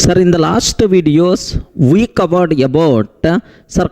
Sir, in the last videos, we covered about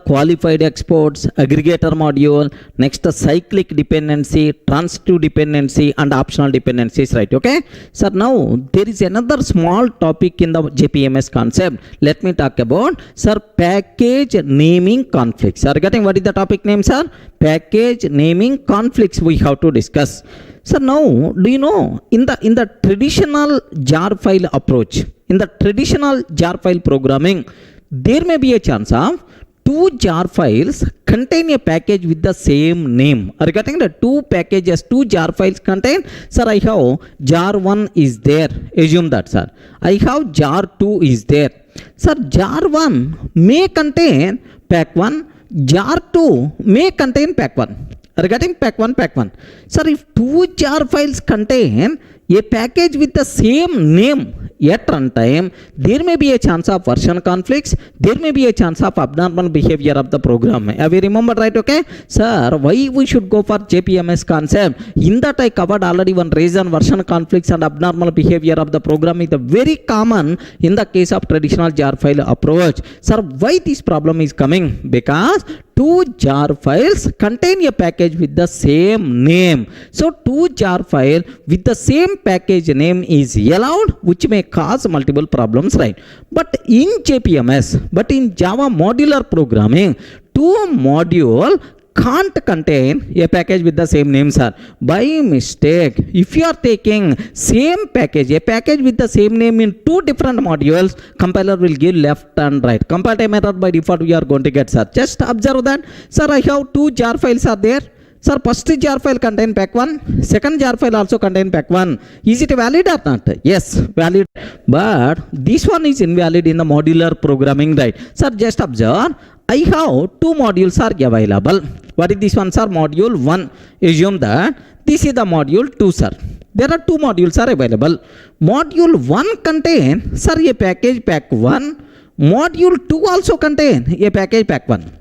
qualified exports, aggregator module, next cyclic dependency, transitive dependency, and optional dependencies, right? Okay. Sir, now there is another small topic in the JPMS concept. Let me talk about, sir, package naming conflicts. Sir, getting what is the topic name, sir? Package naming conflicts we have to discuss. So now, do you know, in the traditional jar file approach, in the traditional jar file programming, there may be a chance of two jar files contain a package with the same name. Are you getting the two packages, two jar files contain? Sir, I have jar 1 is there. Assume that, sir. I have jar 2 is there. Sir, jar 1 may contain pack 1, jar 2 may contain pack 1. Are getting pack 1, pack 1. Sir, if two jar files contain a package with the same name at runtime, there may be a chance of version conflicts, there may be a chance of abnormal behavior of the program. Have you remembered, right? Okay. Sir, why we should go for JPMS concept? In that I covered already one reason version conflicts and abnormal behavior of the program is very common in the case of traditional jar file approach. Sir, why this problem is coming? Because two jar files contain a package with the same name. So two jar file with the same package name is allowed, which may cause multiple problems, right? But in JPMS, but in Java modular programming, two module can't contain a package with the same name, sir. By mistake, if you are taking same package, a package with the same name in two different modules, compiler will give left and right. Compile time error by default we are going to get, sir. Just observe that. Sir, I have two jar files are there. Sir, first jar file contain pack 1, second jar file also contain pack 1. Is it valid or not? Yes, valid. But this one is invalid in the modular programming, right? Sir, just observe. I have two modules are available. What is this one, sir? Module 1. Assume that this is the module 2, sir. There are two modules are available. Module 1 contain, sir, a package pack 1. Module 2 also contain a package pack 1.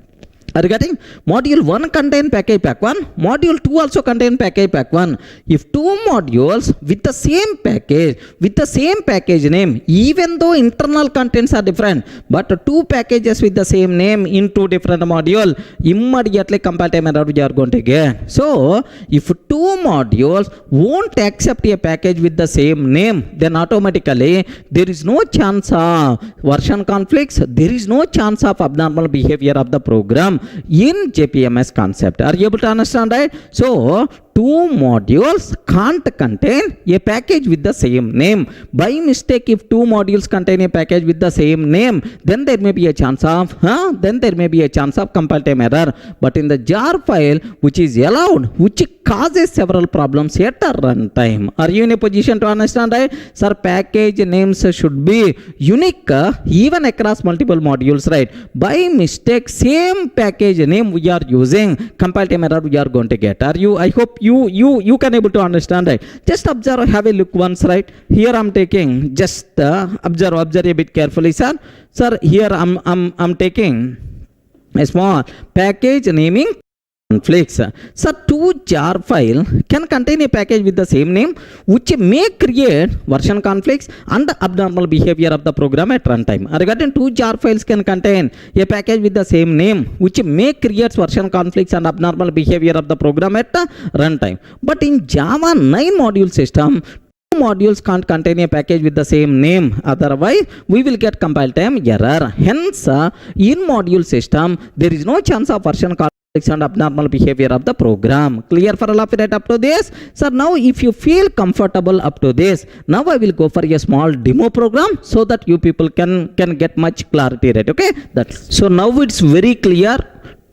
Are you getting? Module 1 contain package pack 1, module 2 also contain package pack 1. If two modules with the same package name, even though internal contents are different, but two packages with the same name in two different modules, immediately compile time error we are going to get. So if two modules won't accept a package with the same name, then automatically there is no chance of version conflicts, there is no chance of abnormal behavior of the program in JPMS concept. Are you able to understand, right? So two modules can't contain a package with the same name. By mistake, if two modules contain a package with the same name, then there may be a chance of compile time error. But in the jar file, which is allowed, which causes several problems at a runtime. Are you in a position to understand, right? Sir, package names should be unique even across multiple modules, right? By mistake, same package name we are using, compile time error we are going to get. Are you? I hope you can able to understand, right? Just observe, have a look once, right? Here I'm taking, just observe a bit carefully, sir. Sir, here I'm taking a small package naming conflicts. So two jar file can contain a package with the same name, which may create version conflicts and abnormal behavior of the program at runtime. Regarding two jar files can contain a package with the same name, which may create version conflicts and abnormal behavior of the program at runtime. But in Java 9 module system, modules can't contain a package with the same name, otherwise we will get compile time error. Hence in module system there is no chance of version conflicts and abnormal behavior of the program. Clear for all of it up to this? So now if you feel comfortable up to this, now I will go for a small demo program so that you people can get much clarity, right? Okay, that's so now it's very clear.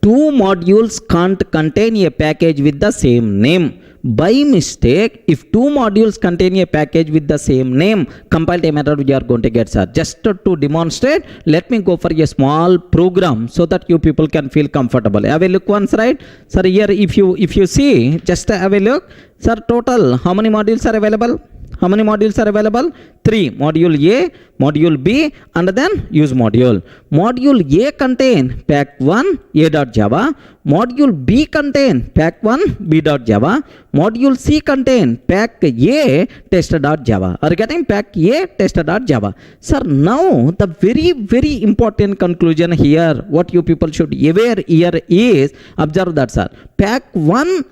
Two modules can't contain a package with the same name. By mistake, if two modules contain a package with the same name, compile time error we are going to get, sir. Just to demonstrate, let me go for a small program so that you people can feel comfortable. Have a look once, right? Sir, here if you see, just have a look. Sir, total how many modules are available? How many modules are available? 3. Module A, module B, and then use module. Module A contain pack 1 a.java. Module B contain pack1 b.java. Module C contain pack A test.java. Are you getting pack A test.java? Sir, now the very important conclusion here, what you people should aware here is, observe that, sir. Pack 1,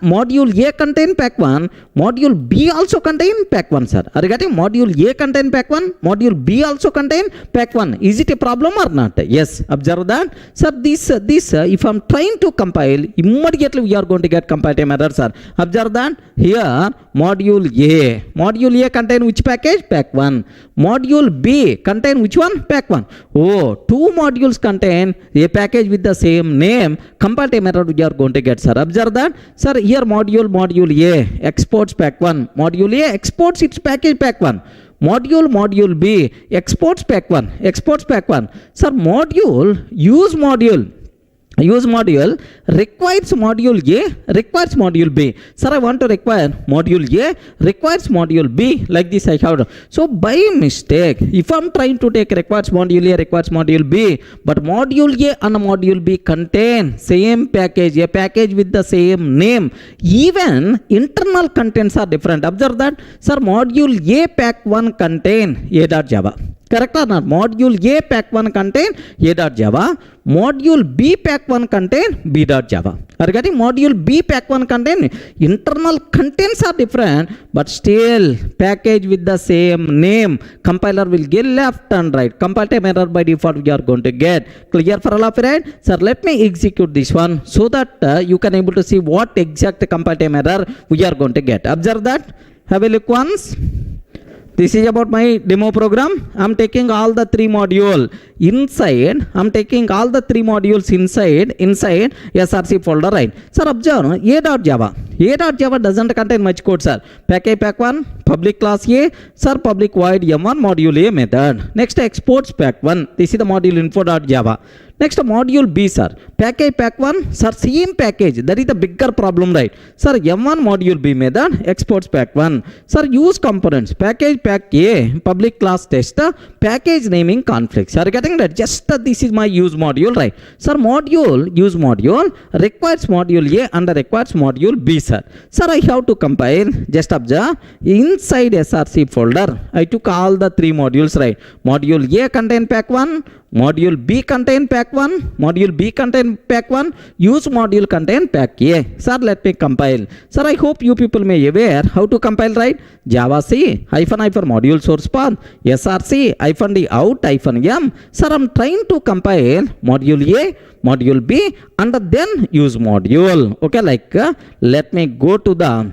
module A contain pack 1, module B also contain pack 1, sir. Are you getting? Module A contain pack 1, module B also contain pack 1. Is it a problem or not? Yes, observe that. Sir, this if I'm trying to compile, immediately we are going to get compile error, sir. Observe that. Here, module A contain which package? Pack 1. Module B contain which one? Pack 1. Oh, two modules contain a package with the same name. Compile error we are going to get, sir. Observe that. Sir, here module A exports pack 1. Module A exports its package pack 1. Module B exports pack 1. Sir, use module requires module A, requires module B. Sir, I want to require module A, requires module B. Like this I have. So by mistake, if I'm trying to take requires module A, requires module B, but module A and module B contain same package, a package with the same name, even internal contents are different. Observe that. Sir, module A pack 1 contain a.java. Correct or not? Module A pack 1 contain a.java. Module B pack 1 contain b.java. Are you getting? Module B pack 1 contain internal contents are different, but still package with the same name. Compiler will get left and right. Compile time error by default we are going to get. Clear for all of you, right? Sir, let me execute this one so that you can able to see what exact compile time error we are going to get. Observe that. Have a look once. This is about my demo program. I'm taking all the three modules inside. I'm taking all the three modules inside SRC folder, right? Sir, observe a.java. A.java doesn't contain much code, sir. Pack A, pack 1, public class A, sir, public void M1 module A method. Next, exports pack 1. This is the module info.java. Next, module B, sir. Pack A, pack 1, sir, same package. That is the bigger problem, right? Sir, M1 module B method, exports pack 1. Sir, use components. Package pack A, public class tester, package naming conflicts. Are you getting that? Just this is my use module, right? Sir, use module, requires module A and requires module B, sir. Sir, I have to compile. Just observe. Inside SRC folder, I took all the three modules, right? Module A contain pack 1. Module B contain pack 1, module B contain pack 1, use module contain pack A. Sir, let me compile. Sir, I hope you people may aware how to compile, right? Java C --hyphen module source path src -d out -m. Sir, I'm trying to compile module A, module B and then use module. Okay, like let me go to the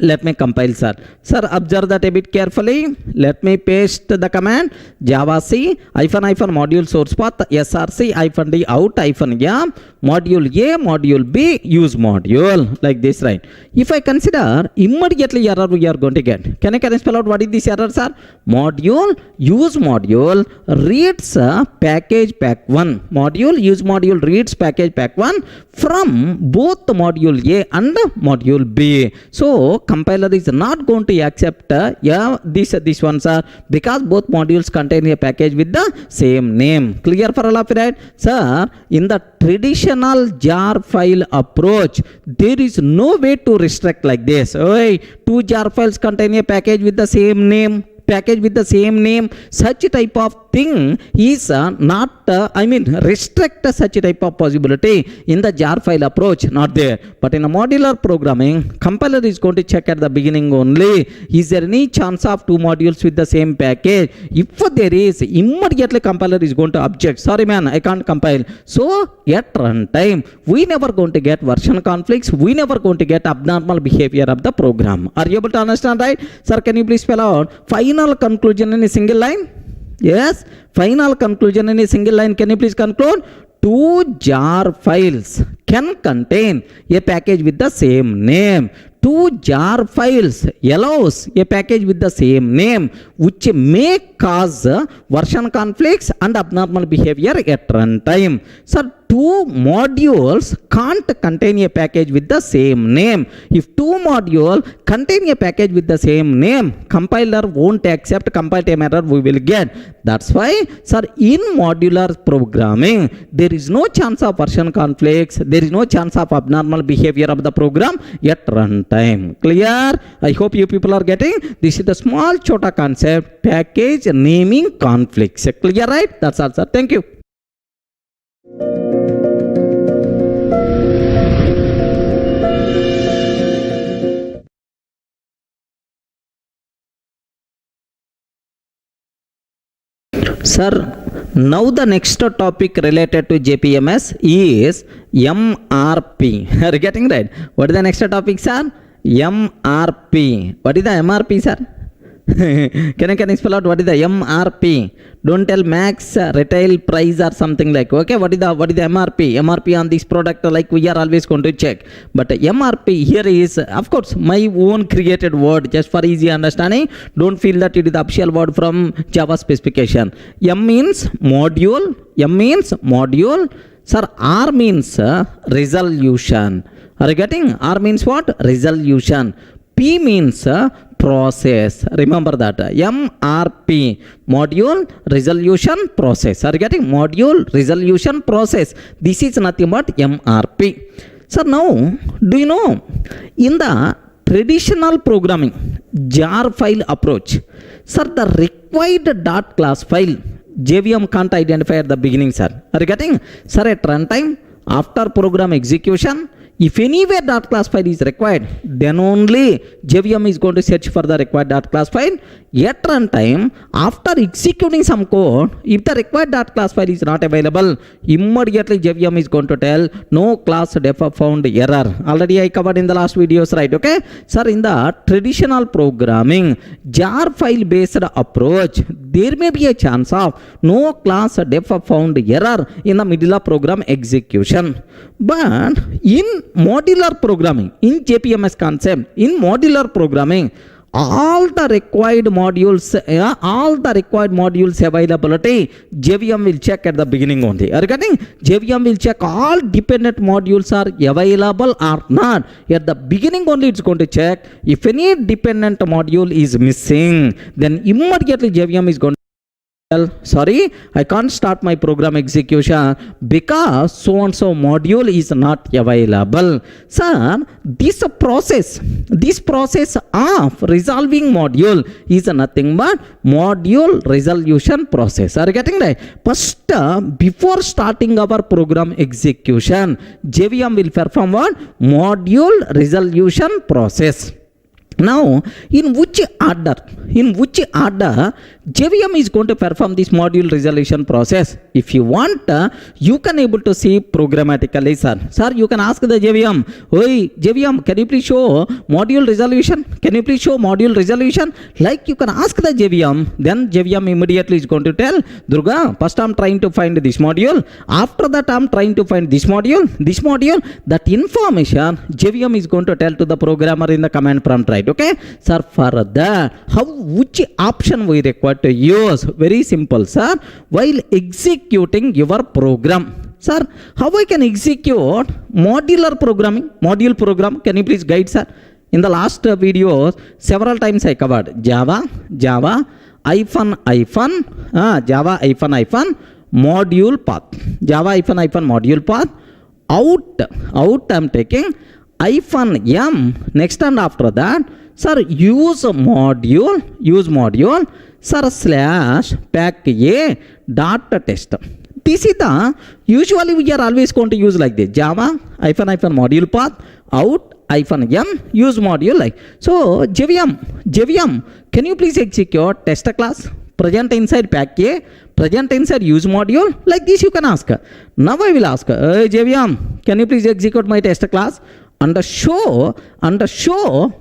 let me compile, sir. Sir, observe that a bit carefully. Let me paste the command Java C --hyphen module source path src -d out -m module A, module B, use module. Like this, right? If I consider immediately error we are going to get. Can I spell out what is this error, sir? Module, use module, reads package pack 1. Module, use module, reads package pack 1 from both module A and module B. So, compiler is not going to accept this one, sir, because both modules contain a package with the same name. Clear for all of you, right? Sir, in the traditional jar file approach, there is no way to restrict like this. Two jar files contain a package with the same name. Such type of thing is not restrict such type of possibility in the jar file approach, not there. But in a modular programming, compiler is going to check at the beginning only, is there any chance of two modules with the same package? If there is, immediately compiler is going to object. Sorry man, I can't compile. So at runtime, we never going to get version conflicts, we never going to get abnormal behavior of the program. Are you able to understand, right? Sir, can you please spell out final conclusion in a single line? Yes, final conclusion in a single line. Can you please conclude? Two jar files can contain a package with the same name. two jar files allows a package with the same name which may cause version conflicts and abnormal behavior at runtime. So two modules can't contain a package with the same name. If two modules contain a package with the same name, compiler won't accept compile time error we will get. That's why, sir, in modular programming, there is no chance of version conflicts, there is no chance of abnormal behavior of the program at runtime. Clear? I hope you people are getting. This is the small chota concept, package naming conflicts. Clear, right? That's all, sir. Thank you. Sir, now the next topic related to JPMS is MRP. Are you getting right? What is the next topic, sir? MRP. What is the MRP, sir? Can you spell out what is the MRP? Don't tell max retail price or something like. Okay, what is the MRP? MRP on this product, like we are always going to check. But MRP here is, of course, my own created word just for easy understanding. Don't feel that it is the official word from Java specification. M means module. M means module. Sir, R means resolution. Are you getting? R means what? Resolution. P means process. Remember that. MRP, module resolution process. Are you getting? Module resolution process. This is nothing but MRP. So now, do you know, in the traditional programming jar file approach, sir, the required dot class file JVM can't identify at the beginning, sir. Are you getting? Sir, at runtime, after program execution, if anywhere dot class file is required, then only JVM is going to search for the required dot class file. At runtime, after executing some code, if the required dot class file is not available, immediately JVM is going to tell no class def found error. Already I covered in the last videos, right? Okay, sir, in the traditional programming jar file based approach, there may be a chance of no class def found error in the middle of program execution. But in modular programming, in JPMS concept, in modular programming, all the required modules availability, JVM will check at the beginning only. Are you getting? JVM will check all dependent modules are available or not. At the beginning only it's going to check. If any dependent module is missing, then immediately JVM is going to sorry, I can't start my program execution because so and so module is not available. Sir, this process of resolving module is nothing but module resolution process. Are you getting that? First, before starting our program execution, JVM will perform what? Module resolution process. Now, in which order JVM is going to perform this module resolution process? If you want, you can able to see programmatically, sir. Sir, you can ask the JVM, "Oi, JVM, can you please show module resolution? Can you please show module resolution?" Like you can ask the JVM, then JVM immediately is going to tell, "Durga, first I'm trying to find this module. After that, I'm trying to find this module. That information JVM is going to tell to the programmer in the command prompt, right? Okay, sir, for that, which option we require to use? Very simple, sir. While executing your program, sir, how I can execute modular programming, module program? Can you please guide, sir? In the last videos, several times I covered Java module path. Java module path. Out I'm taking -m. Next and after that, sir, use module, sir, /pack a.test. This is the, usually we are always going to use like this, Java -module path, out -m, use module like. So JVM, can you please execute test class present inside pack a, present inside use module? Like this you can ask. Now I will ask, JVM, can you please execute my test class and show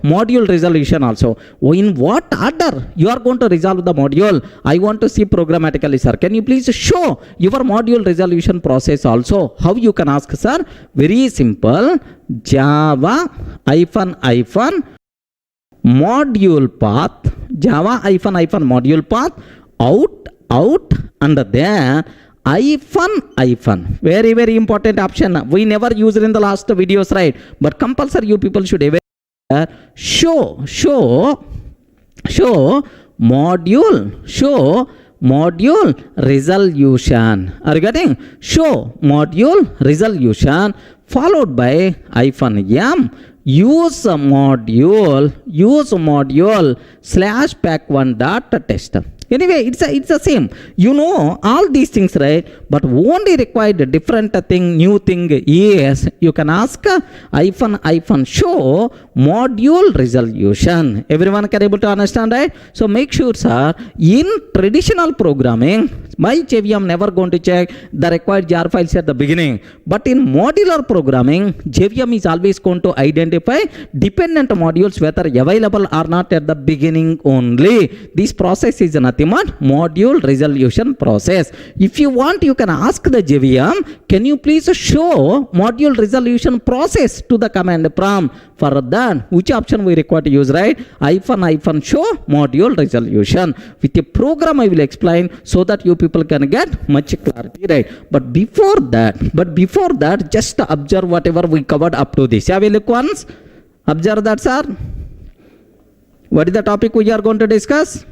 module resolution also. In what order you are going to resolve the module? I want to see programmatically, sir. Can you please show your module resolution process also? How you can ask, sir? Very simple. Java hyphen module path, Java hyphen module path, out and then hyphen. Very, very important option. We never used it in the last videos, right? But compulsory you people should ever show module resolution. Are you getting? Show module resolution followed by hyphen m. Use module /pack1.test. Anyway, it's the same. You know all these things, right? But only required different thing, new thing is you can ask hyphen show module resolution. Everyone can able to understand, right? So make sure, sir, in traditional programming, my JVM never going to check the required jar files at the beginning. But in modular programming, JVM is always going to identify dependent modules whether available or not at the beginning only. This process is nothing but module resolution process. If you want, you can ask the JVM, can you please show module resolution process to the command prompt? For that, which option we require to use, right? Hyphen show module resolution. With a program I will explain so that you people can get much clarity, right? But before that, just observe whatever we covered up to this. Have a look once. Observe that, sir. What is the topic we are going to discuss?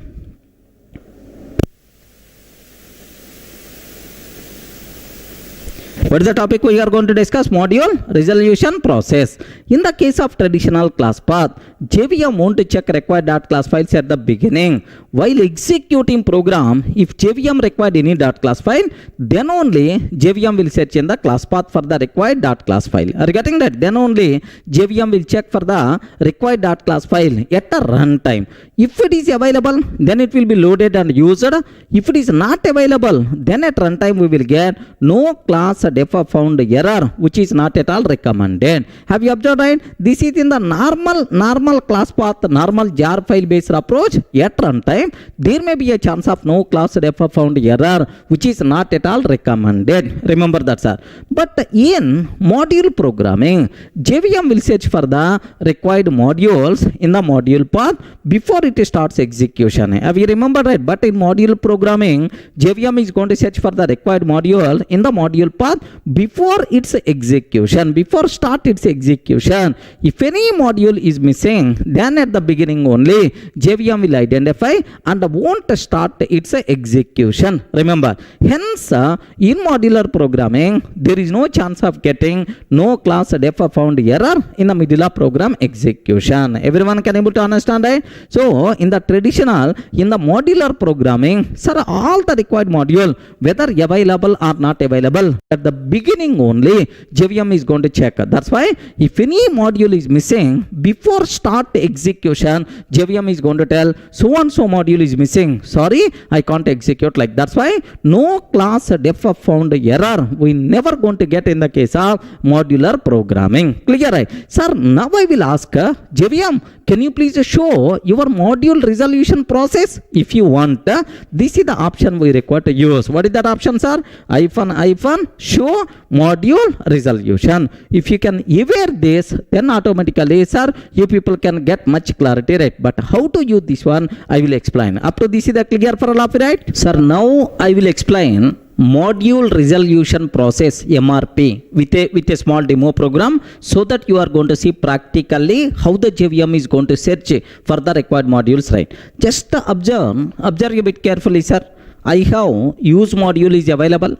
What is the topic we are going to discuss? Module resolution process. In the case of traditional class path, JVM won't check required .class files at the beginning. While executing program, if JVM required any .class file, then only JVM will search in the class path for the required .class file. Are you getting that? Then only JVM will check for the required .class file at the runtime. If it is available, then it will be loaded and used. If it is not available, then at runtime we will get no class def found error, which is not at all recommended. Have you observed, right? This is in the normal class path, normal jar file based approach. At runtime, there may be a chance of no class def found error, which is not at all recommended. Remember that, sir. But in module programming, JVM will search for the required modules in the module path before it starts execution. Have you remembered, right? But in module programming, JVM is going to search for the required module in the module path before its execution, before start its execution. If any module is missing, then at the beginning only JVM will identify and won't start its execution. Remember, hence in modular programming, there is no chance of getting no class def found error in the middle of program execution. Everyone can able to understand, right? So in the traditional, in the modular programming, sir, all the required module, whether available or not available, at the beginning only JVM is going to check. That's why if any module is missing, before start execution, JVM is going to tell so and so module is missing. Sorry, I can't execute like. That's why no class def found error we never going to get in the case of modular programming. Clear, right? Sir, now I will ask JVM, can you please show your module resolution process? If you want, this is the option we require to use. What is that option, sir? Hyphen show module resolution. If you can aware this, then automatically, sir, you people can get much clarity, right? But how to use this one, I will explain. Up to this is the clear for all of you, right? Sir, now I will explain module resolution process, MRP, with a small demo program, so that you are going to see practically how the JVM is going to search for the required modules, right? Just observe a bit carefully, sir. I have use module is available.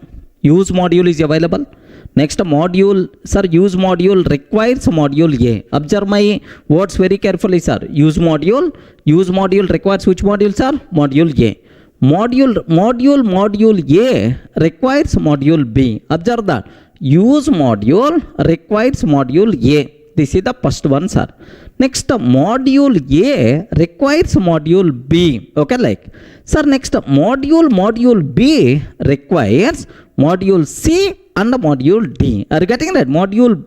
Next module, sir, use module requires module A. Observe my words very carefully, sir. Use module requires which module, sir? Module A. Module A requires module B. Observe that. Use module requires module A. This is the first one, sir. Next, module A requires module B. Okay, like, sir, next module B requires module C and module D. Are you getting that? Module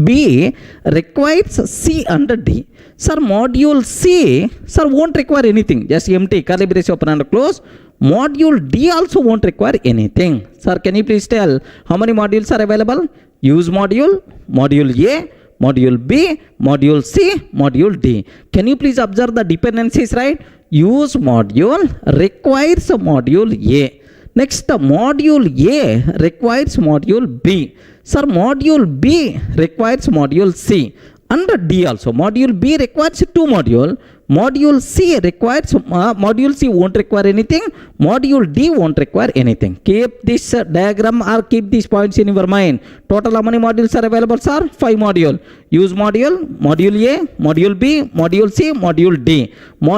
B requires C and D. Sir, module C, sir, won't require anything. Just empty, curly brace open and close. Module D also won't require anything. Sir, can you please tell how many modules are available? Use module, module A, module B, module C, module D. Can you please observe the dependencies, right? Use module requires module A. Next, module A requires module B. Sir, module B requires module C. And D also. Module B requires 2 modules. Module C requires, module C won't require anything. Module D won't require anything. Keep this diagram or keep these points in your mind. Total how many modules are available, sir? 5 modules. Use module, module A, module B, module C, module D.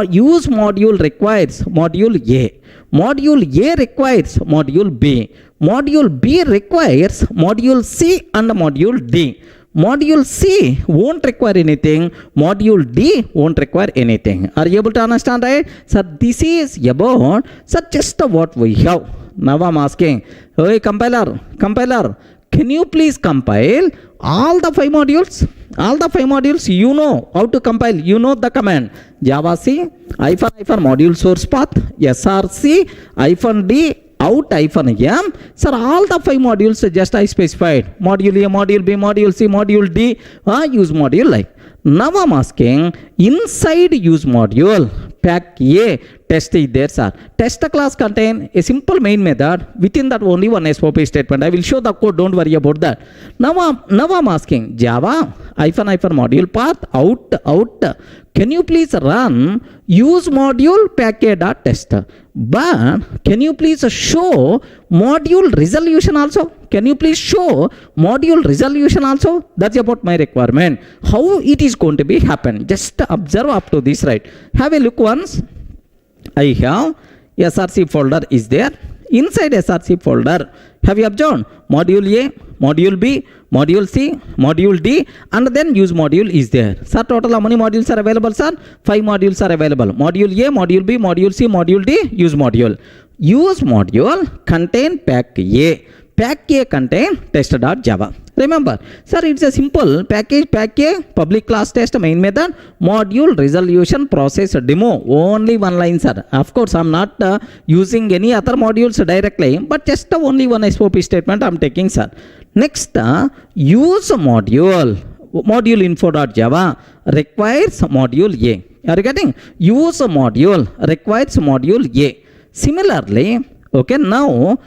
Use module requires module A. Module A requires module B. Module B requires module C and module D. Module C won't require anything. Module D won't require anything. Are you able to understand, right? So this is about, so just what we have. Now I'm asking, hey compiler, can you please compile all the 5 modules? All the 5 modules, you know how to compile. You know the command javac -module source path src -d out -m. Sir, all the 5 modules just I specified. Module A, module B, module C, module D. Use module like. Now I'm asking, inside use module, pack A, test is there, sir. Test class contain a simple main method. Within that only one SOP statement. I will show the code, don't worry about that. Now I'm asking, Java -module path out. Can you please run use module pack A dot test? But can you please show module resolution also? Can you please show module resolution also? That's about my requirement. How it is going to be happen? Just observe up to this, right? Have a look once. I have src folder is there. Inside src folder, have you observed? Module A, module B, module C, module D, and then use module is there. Sir, total how many modules are available, sir? 5 modules are available. Module A, module B, module C, module D, use module. Use module contain pack A. Pack A contain test.java. Remember, sir, it's a simple package, pack A, public class test, main method, module resolution process demo. Only one line, sir. Of course, I'm not using any other modules directly, but just only one SOP statement I'm taking, sir. Next, use module info.java requires module A. Are you getting? Use module requires module A. Similarly, okay, now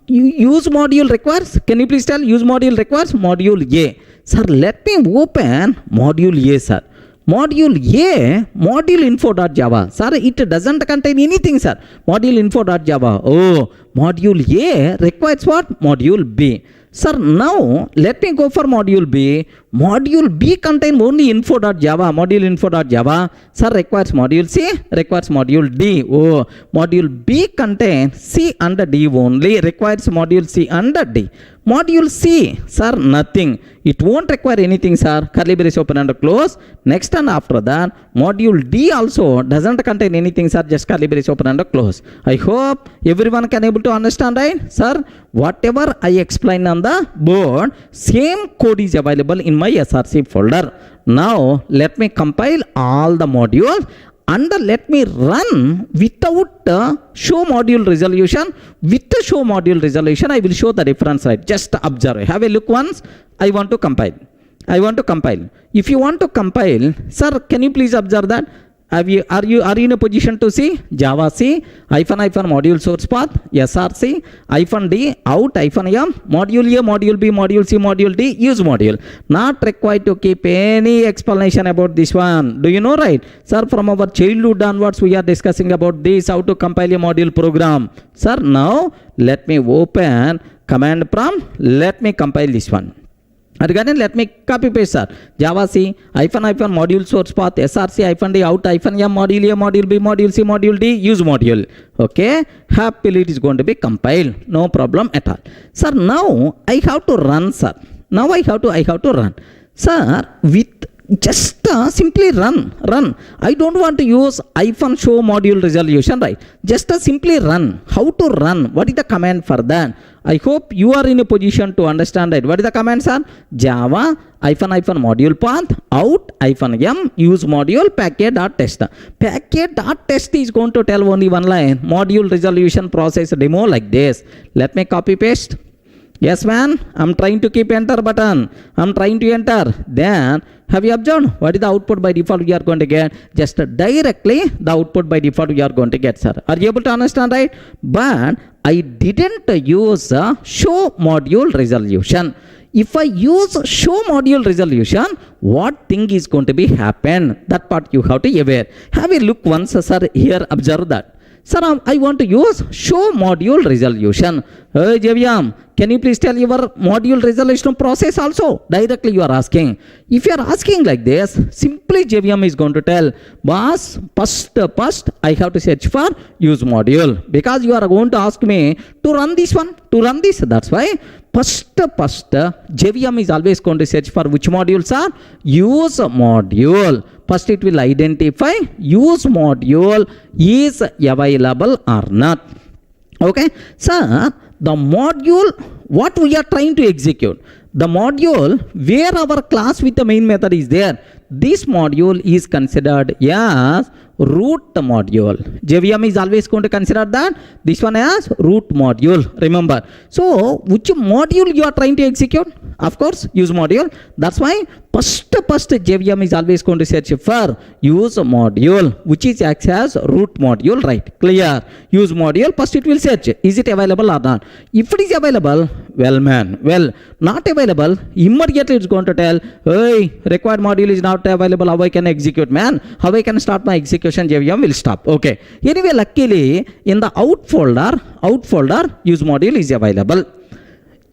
use module requires, can you please tell, use module requires module A. Sir, let me open module A, sir. Module A, module info.java. Sir, it doesn't contain anything, sir. Module info.java. Oh, module A requires what? Module B. Sir, now let me go for module B. Module B contain only info.java, module info.java. Sir, requires module C, requires module D. Oh, module B contains C and D only, requires module C and D. Module C, sir, nothing. It won't require anything, sir. Curly brace open and close. Next and after that, module D also doesn't contain anything, sir. Just curly brace open and close. I hope everyone can able to understand, right? Sir, whatever I explain on the board, same code is available in my src folder. Now, let me compile all the modules and let me run without show module resolution. With the show module resolution, I will show the difference, right? Just observe. Have a look once. I want to compile. If you want to compile, sir, can you please observe that? Are you in a position to see java c -module source path src -d out -m module A, module B, module C, module D, use module. Not required to keep any explanation about this one. Do you know, right? Sir, from our childhood onwards we are discussing about this, how to compile a module program. Sir, now let me open command prompt. Let me compile this one. Again, let me copy paste, sir. Java C -module source path src -d out -m module A, module B, module C, module D, use module. Okay, happily it is going to be compiled. No problem at all. Sir, now I have to run, sir. Now I have to run. Sir, with Just simply run. I don't want to use -show module resolution, right? Just simply run. How to run? What is the command for that? I hope you are in a position to understand it. What is the command, sir? Java -module path out -m use module package.test. Package.test is going to tell only one line, module resolution process demo like this. Let me copy paste. Yes, man, I'm trying to keep enter button. I'm trying to enter. Then, have you observed what is the output by default we are going to get? Just directly the output by default we are going to get, sir. Are you able to understand, right? But I didn't use show module resolution. If I use show module resolution, what thing is going to be happen? That part you have to be aware. Have a look once, sir. Here, observe that. Sir, I want to use show module resolution. Hey, JVM, can you please tell your module resolution process also? Directly you are asking. If you are asking like this, simply JVM is going to tell, boss, first I have to search for use module. Because you are going to ask me to run this one, to run this. That's why first JVM is always going to search for which modules are? Use module. First it will identify use module is available or not. Okay, sir, the module what we are trying to execute, the module where our class with the main method is there, this module is considered as root module. JVM is always going to consider that this one as root module, remember. So which module you are trying to execute? Of course use module. That's why first JVM is always going to search for use module, which is acts as root module, right? Clear? Use module, first it will search, is it available or not? If it is available, well man, well, not available, immediately it's going to tell, hey, required module is not available, how I can execute, man? How I can start my execution? JVM will stop. Okay, anyway, luckily in the out folder use module is available.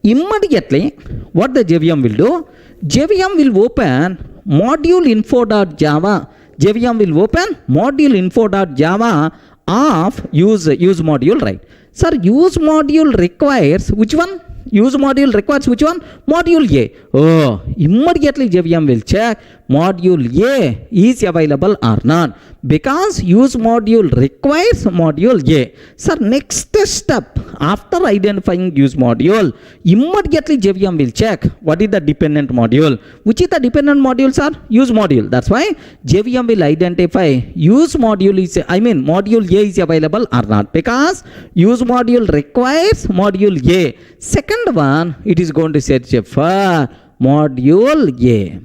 Immediately what the JVM will do, JVM will open module info.java. JVM will open module info.java of use module, right? Sir, use module requires which one? Use module requires which one? Module A. Oh, immediately JVM will check module A is available or not, because use module requires module A. Sir, next step after identifying use module, immediately JVM will check what is the dependent module. Which is the dependent module, sir? Use module. That's why JVM will identify use module is, module A is available or not, because use module requires module A. Second one, it is going to search for module A.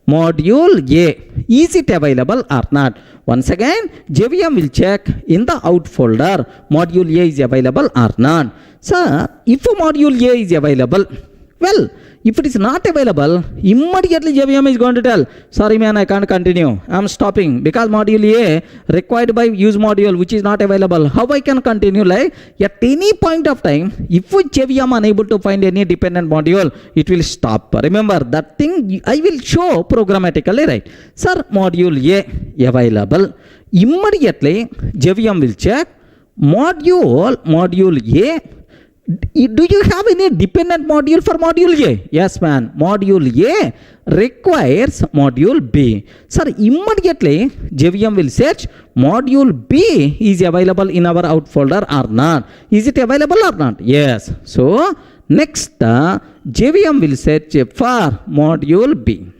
Module A, is it available or not? Once again, JVM will check in the out folder, module A is available or not. So, if module A is available, well, if it is not available, immediately JVM is going to tell, sorry man, I can't continue, I'm stopping, because module A required by use module which is not available. How I can continue? Like at any point of time, if JVM unable to find any dependent module, it will stop. Remember that thing I will show programmatically, right? Sir, module A available. Immediately JVM will check module A. Do you have any dependent module for module A? Yes, man. Module A requires module B. Sir, immediately JVM will search module B is available in our out folder or not. Is it available or not? Yes. So, next JVM will search for module B.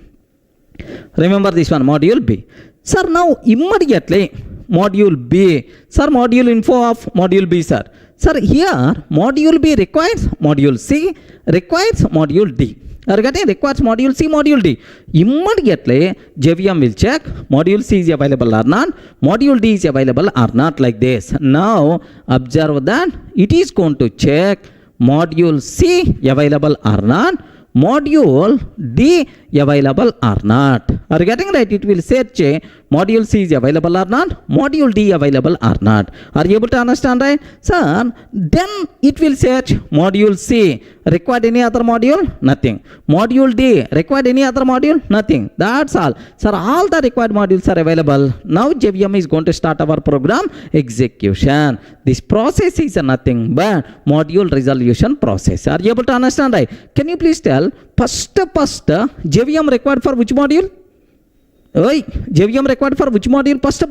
Remember this one, module B. Sir, now immediately module B. Sir, module info of module B, sir. Sir, here module B requires module C, requires module D. Are you getting? Requires module C, module D. Immediately JVM will check module C is available or not, module D is available or not, like this. Now observe that it is going to check module C available or not, module D available or not. Are you getting right? It will search module C is available or not, module D available or not. Are you able to understand, right? Sir, then it will search module C required any other module? Nothing. Module D required any other module? Nothing. That's all. Sir, all the required modules are available. Now JVM is going to start our program execution. This process is nothing but module resolution process. Are you able to understand, right? Can you please tell first JVM required for which module? Oi, JVM required for which module? First,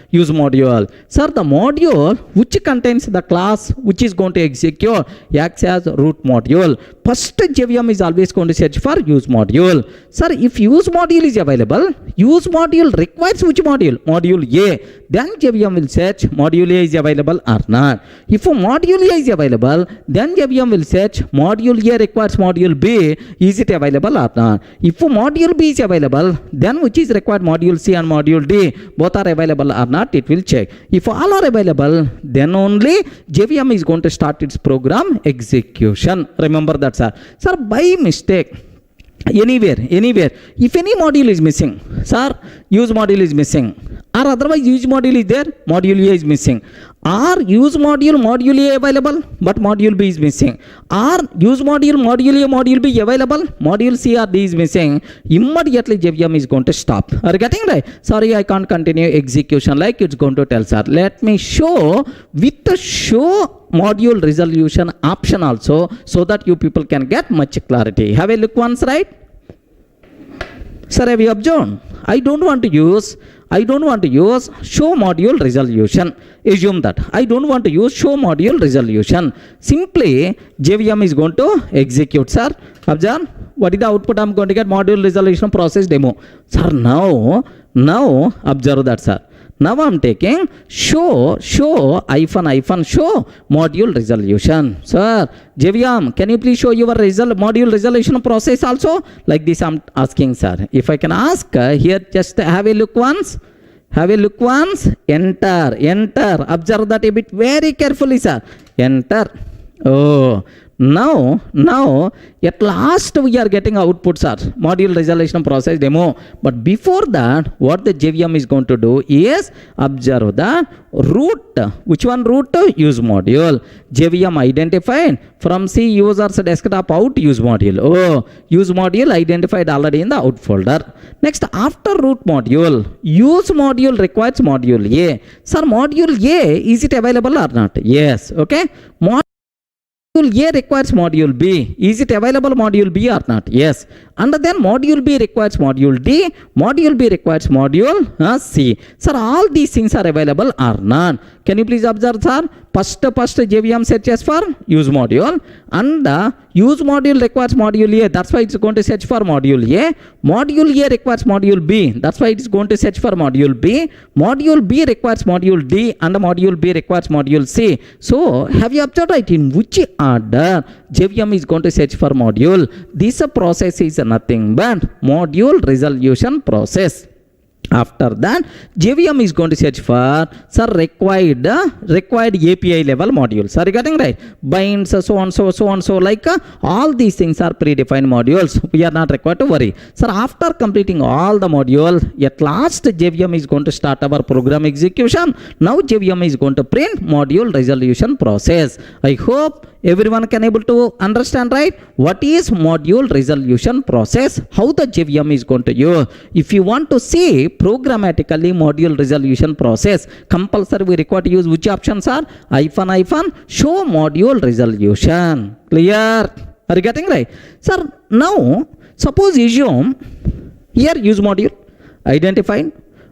use module. Sir, the module which contains the class which is going to execute acts as root module. First, JVM is always going to search for use module. Sir, if use module is available, use module requires which module? Module A. Then JVM will search module A is available or not. If module A is available, then JVM will search module A requires module B. Is it available or not? If module B is available, then which is required module C and module D, both are available or not, it will check. If all are available, then only JVM is going to start its program execution. Remember that, sir. Sir, by mistake, anywhere, if any module is missing, sir, use module is missing, or otherwise use module is there, module A is missing, or use module A available, but module B is missing, or use module A, module B available, module C or D is missing, immediately JVM is going to stop. Are you getting right? Sorry, I can't continue execution, like it's going to tell, sir. Let me show with the show module resolution option also, so that you people can get much clarity. Have a look once, right? Sir, have you observed? I don't want to use show module resolution. Assume that I don't want to use show module resolution. Simply JVM is going to execute, sir. Observe, what is the output? I'm going to get module resolution process demo. Sir, now observe that, sir. Now I'm taking show module resolution. Sir, JVM, can you please show your module resolution process also? Like this I'm asking, sir. If I can ask, here just have a look once. Enter. Observe that a bit very carefully, sir. Enter. Oh, now at last we are getting output, sir. Module resolution process demo. But before that, what the JVM is going to do is observe the root. Which one root? Use module. JVM identified from C users desktop out use module. Oh, use module identified already in the out folder. Next, after root module, use module requires module A. Sir, module A, is it available or not? Yes. Okay. Module A requires module B. Is it available module B or not? Yes. And then module B requires module D. Module B requires module C. Sir, all these things are available or not? Can you please observe, sir? First JVM searches for use module, and use module requires module A. That's why it's going to search for module A. Module A requires module B. That's why it's going to search for module B. Module B requires module D, and module B requires module C. So, have you observed right in which order JVM is going to search for module? This process is nothing but module resolution process. After that, JVM is going to search for required API level modules. Are you getting right? Binds, so on, so like all these things are predefined modules. We are not required to worry. Sir, after completing all the module, at last JVM is going to start our program execution. Now JVM is going to print module resolution process. I hope everyone can able to understand, right? What is module resolution process? How the JVM is going to use? If you want to see programmatically module resolution process, compulsory we require to use which options are? -- show module resolution. Clear? Are you getting right? Sir, now suppose assume here use module identified,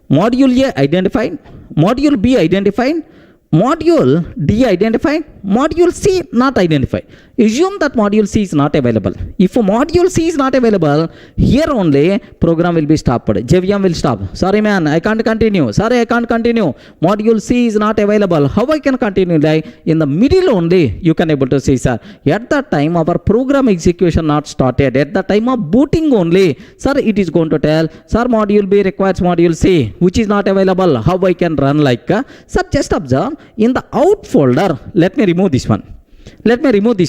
module A identified, module B identified, module D identified, module C not identified. Assume that module C is not available. If module C is not available, here only program will be stopped. JVM will stop. Sorry man, I can't continue. Sorry, I can't continue. Module C is not available. How I can continue? Like in the middle only you can able to see, sir. At that time our program execution not started. At the time of booting only, sir, it is going to tell, sir, module B requires module C, which is not available. How I can run like? Sir, just observe in the out folder. Let me remove this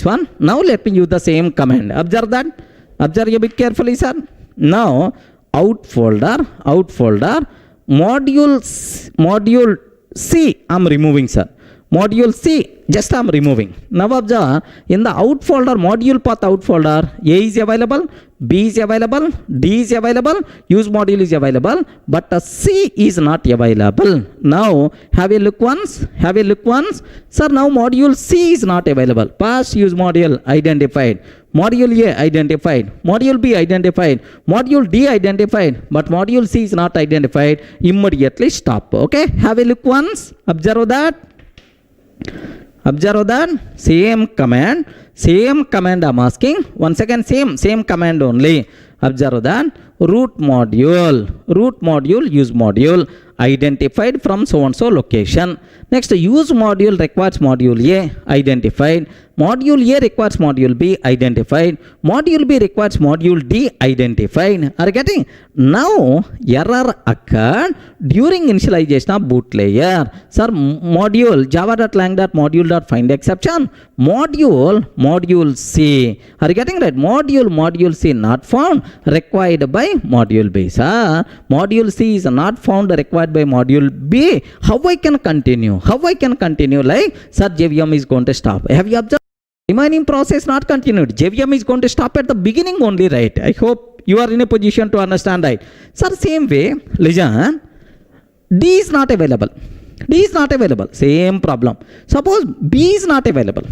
one. Now let me use the same command. Observe that. Observe a bit carefully, sir. Now out folder, module C I'm removing, sir. Module C just I'm removing. Now observe in the out folder, module path out folder, A is available, B is available, D is available, use module is available, but C is not available. Now have a look once. Sir, now module C is not available. Past use module identified. Module A identified, module B identified, module D identified, but module C is not identified. Immediately stop. Okay, have a look once. Observe that. Same command I'm asking. Once again, same command only. Observe that. Root module, use module identified from so and so location. Next, use module requires module A identified. Module A requires module B identified. Module B requires module D identified. Are you getting? Now error occurred during initialization of boot layer. Sir, module java.lang.module.find exception. Module C. Are you getting right? Module C not found, required by module B. Sir, module C is not found, required by module B. How I can continue? Like, sir, JVM is going to stop. Have you observed? Remaining process not continued. JVM is going to stop at the beginning only, right? I hope you are in a position to understand, right? Sir, same way, listen, D is not available. Same problem. Suppose B is not available.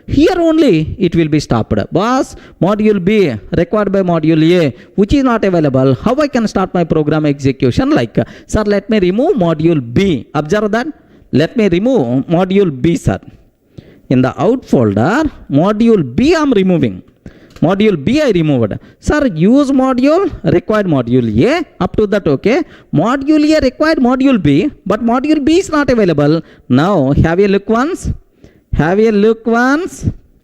Here only it will be stopped. Boss, module B required by module A, which is not available. How I can start my program execution? Like, sir, let me remove module B. Observe that. Let me remove module B, sir. In the out folder, module B I am removing. Module B I removed. Sir, use module, required module A, up to that, okay. Module A required module B, but module B is not available. Now, have a look once.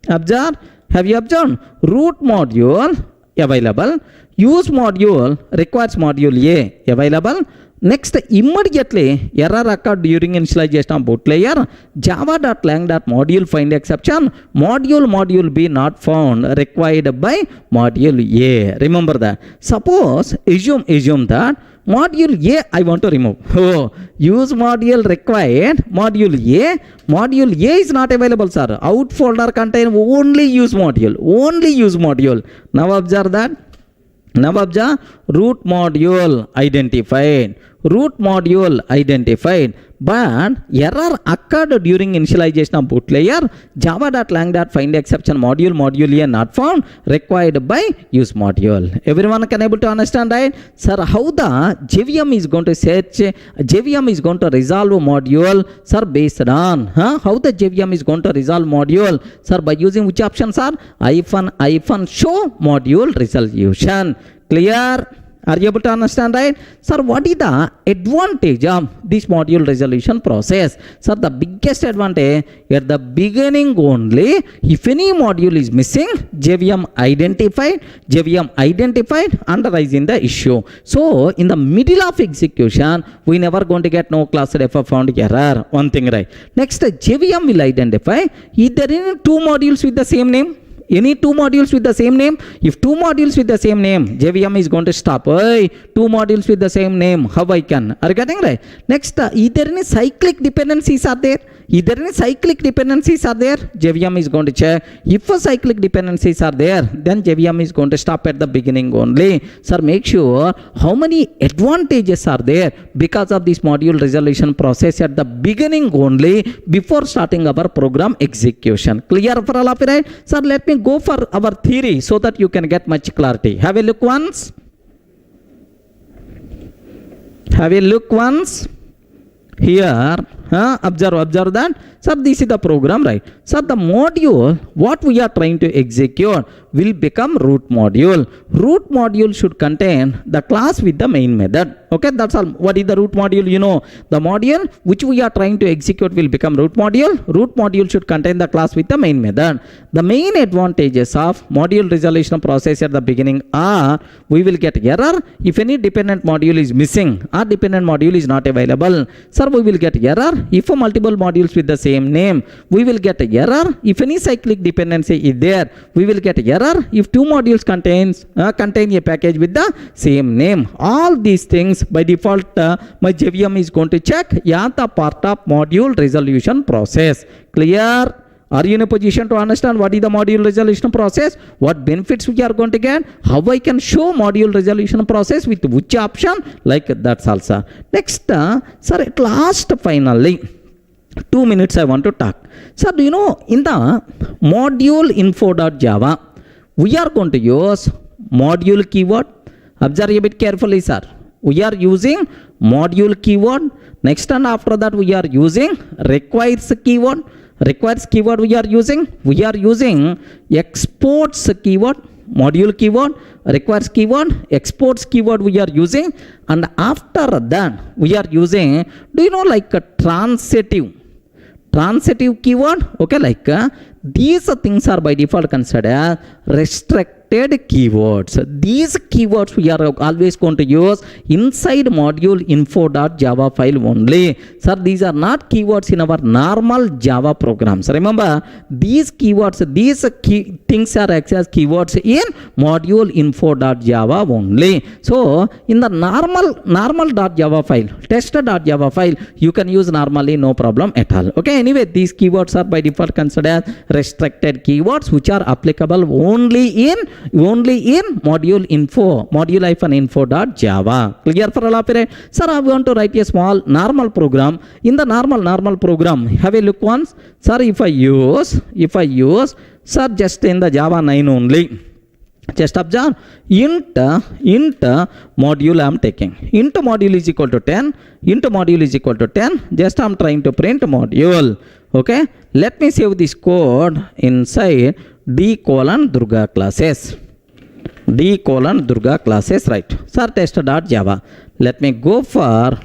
Observe. Have you observed? Root module available. Use module requires module A available. Next, immediately error occurred during initialization of boot layer. Java.lang.module find exception. Module B not found, required by module A. Remember that. Suppose, assume that module A I want to remove. Use module required, module A. Module A is not available, sir. Out folder contain only use module. Now observe that. Root module identified. But error occurred during initialization of boot layer. Java.lang.find exception module A not found, required by use module. Everyone can able to understand, right? Sir, how the JVM is going to resolve module, sir, based on how the JVM is going to resolve module, sir, by using which option, sir? -, show module resolution. Clear? Are you able to understand, right? Sir, what is the advantage of this module resolution process? Sir, the biggest advantage at the beginning only, if any module is missing, JVM identified and raising the issue. So, in the middle of execution, we never going to get no class refer found error. One thing, right? Next, JVM will identify either in two modules with the same name. Any two modules with the same name. If two modules with the same name, JVM is going to stop. Hey, two modules with the same name, how I can? Are you getting right? Next, either any cyclic dependencies are there. JVM is going to check. If a cyclic dependencies are there, then JVM is going to stop at the beginning only. Sir, make sure how many advantages are there because of this module resolution process at the beginning only before starting our program execution. Clear for all of you, right? Sir, let me go for our theory so that you can get much clarity. Have a look once. Here, observe that. Sir, this is the program, right? Sir, the module, what we are trying to execute will become root module. Root module should contain the class with the main method. Okay, that's all. What is the root module? You know, the module which we are trying to execute will become root module. Root module should contain the class with the main method. The main advantages of module resolution process at the beginning are, we will get error if any dependent module is missing or dependent module is not available. Sir, we will get error if multiple modules with the same name. We will get error if any cyclic dependency is there. We will get error if two modules contain a package with the same name. All these things by default my JVM is going to check the part of module resolution process. Clear? Are you in a position to understand what is the module resolution process? What benefits we are going to get? How I can show module resolution process with which option? Like that's also. Next, sir, at last finally, 2 minutes I want to talk. Sir, do you know in the module info.java, we are going to use module keyword. Observe a bit carefully, sir. We are using module keyword. Next and after that we are using requires keyword. Requires keyword we are using exports keyword, module keyword, requires keyword, exports keyword we are using, and after that we are using, do you know, like a transitive keyword, okay, like these things are by default considered restricted keywords. These keywords we are always going to use inside module info.java file only. Sir, these are not keywords in our normal Java programs. Remember, these keywords, things are acted as keywords in module info.java only. So, in the normal.java file, test.java file, you can use normally, no problem at all. Okay, anyway, these keywords are by default considered restricted keywords which are applicable only in module info.java. Clear for all of it? Sir, I want to write a small normal program. In the normal program, have a look once. Sir, if I use, sir, just in the Java 9 only. Just observe, int module I am taking. Int module is equal to 10. Just I am trying to print module. Okay. Let me save this code inside D:Durga classes. D:Durga classes, right? Sir, test.java. Let me go for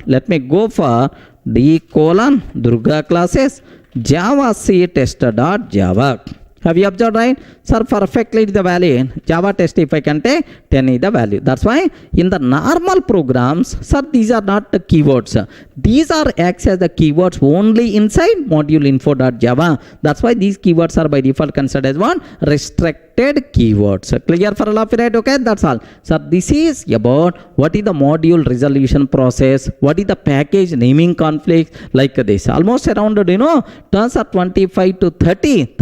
D:Durga classes. Java C test.java. Have you observed, right? Sir, perfectly the value. Java test, if I can take 10 is the value. That's why in the normal programs, sir, these are not the keywords. These are acts as the keywords only inside module info.java. That's why these keywords are by default considered as one restricted keywords. Clear for all of it? Okay, that's all. Sir, this is about what is the module resolution process, what is the package naming conflicts, like this. Almost around, turns are 25 to 30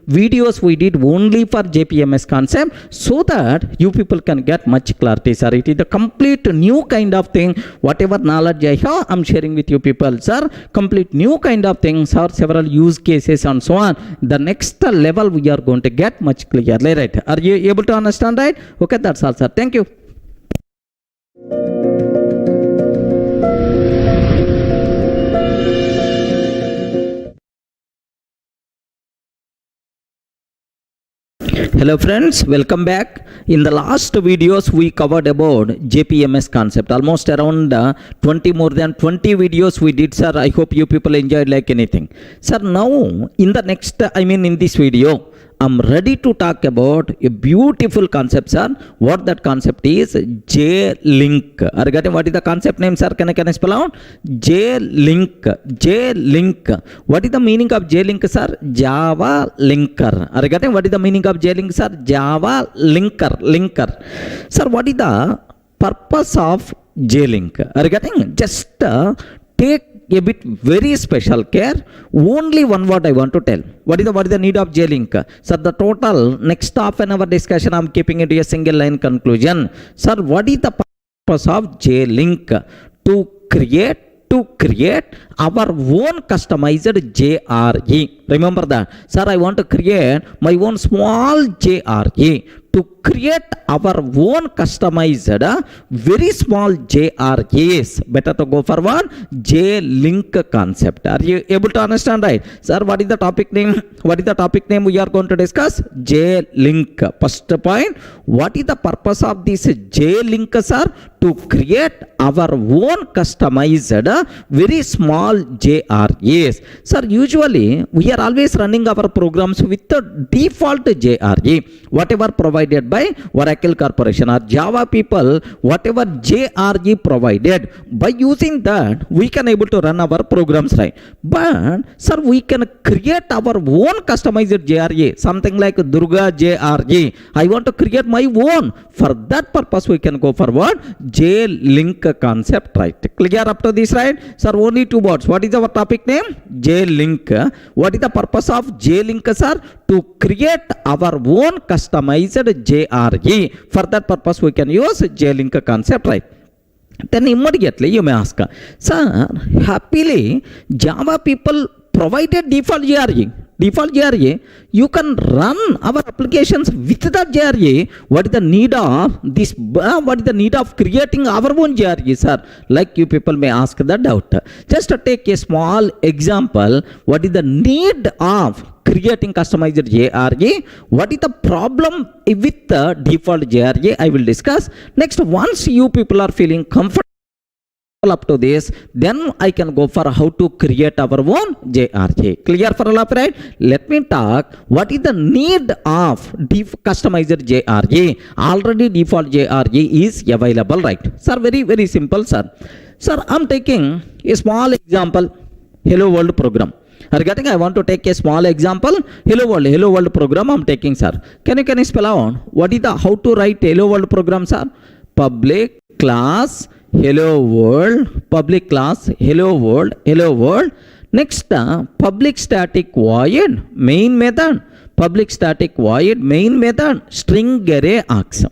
videos we did only for JPMS concept, so that you people can get much clarity, sir. It is the complete new kind of thing. Whatever knowledge I have, I'm sharing with you people, sir. Complete new kind of things, or several use cases and so on. The next level we are going to get much clearly, right? Are you able to understand, right? Okay, that's all, sir. Thank you. Hello friends, welcome back. In the last videos we covered about JPMS concept. Almost around 20 videos we did, sir. I hope you people enjoyed like anything. Sir, now in this video, I'm ready to talk about a beautiful concept, sir. What that concept is? J-link. Are you getting what is the concept name, sir? Can I spell out? J-link. J-link. What is the meaning of J-link, sir? Java linker. Are you getting what is the meaning of J-link, sir? Java linker. Sir, what is the purpose of J-link? Are you getting? Just take a bit very special care. Only one word I want to tell. What is the need of J-link? Sir, the total next half an hour discussion I'm keeping it to a single line conclusion. Sir, what is the purpose of J-link? To create our own customized JRE. Remember that. Sir, I want to create my own small JRE. To create our own customized very small JREs. Better to go for one J-link concept. Are you able to understand, right? Sir, what is the topic name? We are going to discuss? J-link. First point, what is the purpose of this J-link, sir? To create our own customized very small JREs. Sir, usually we are always running our programs with the default JRE, whatever provided by Oracle Corporation or Java people, whatever JRE provided. By using that, we can able to run our programs, right? But sir, we can create our own customized JRE, something like Durga JRE. I want to create my own. For that purpose, we can go for what? J-link concept, right? Clear up to this, right? Sir, only two words. What is our topic name? J-Link. What is the purpose of J-Link, sir? To create our own customized JRE. For that purpose, we can use J-Link concept, right? Then immediately you may ask, sir, happily Java people provided default JRE. Default JRE, you can run our applications with the JRE. What is the need of this? What is the need of creating our own JRE, sir? Like you people may ask the doubt. Just to take a small example, what is the need of creating customized JRE? What is the problem with the default JRE? I will discuss. Next, once you people are feeling comfortable up to this, then I can go for how to create our own JRE. Clear for all of right? Let me talk what is the need of customized JRE. Already default JRE is available, right? Sir, very simple, sir. Sir, I'm taking a small example, hello world program. Regarding, I want to take a small example, hello world program I'm taking, sir. Can you spell out what is the how to write hello world program, sir? Public class hello world, public class hello world. Next, public static void main method, public static void main method, string array args.